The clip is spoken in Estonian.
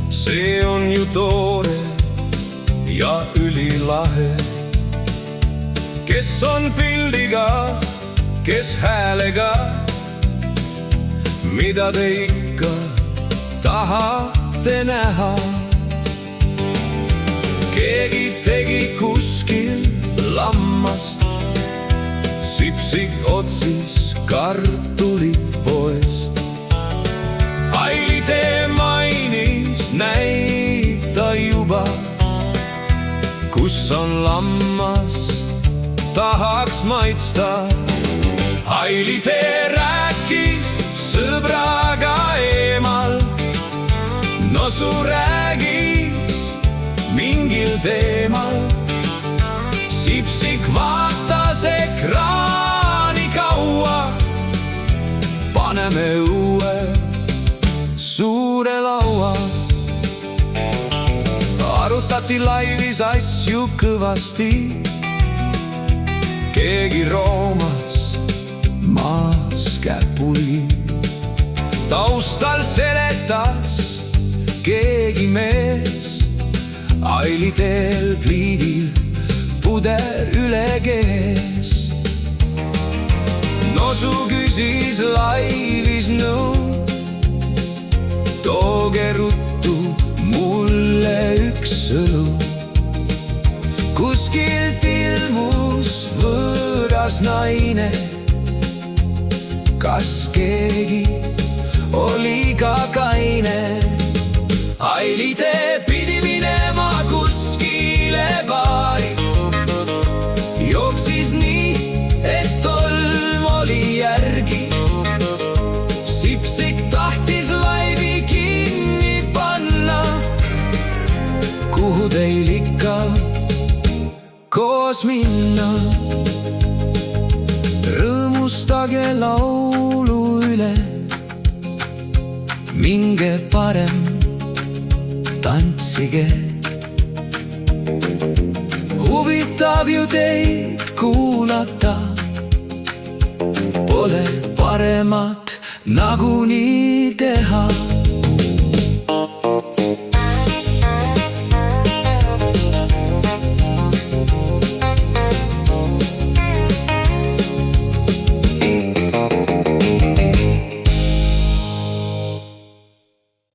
see on ju tore ja ülilahe. Kes on pildiga, kes häälega, mida te ikka tahate näha. Keegi tegi kuskil lammast, Sipsik otsis kartulit poest. Aili te mainis, näita juba, kus on lammas, tahaks maitsta. Aili te rääkis sõbraga eemal, no su räägis mingil teemal. Sipsik vaatas ekraani kaua, paneme uue suure laua. Arutati laivis asju kõvasti, keegi roomas maas käpuli. Taustal seletas keegi mees, Aili teel pliidil puder üle kees. Nosu küsis laivis nõu, tooge ruttu mulle üks õlu. Kuskilt ilmus võõras naine, kas keegi oli ka kaine? Aili te pidi minema kuskile baari, jooksis nii, et tolm oli järgi. Sipsik tahtis laivi kinni panna, kuhu teil ikka koos minna. Rõõmustage laulu üle, minge parem tantsige. Huvitab ju teid kuulata, pole paremat nagunii teha.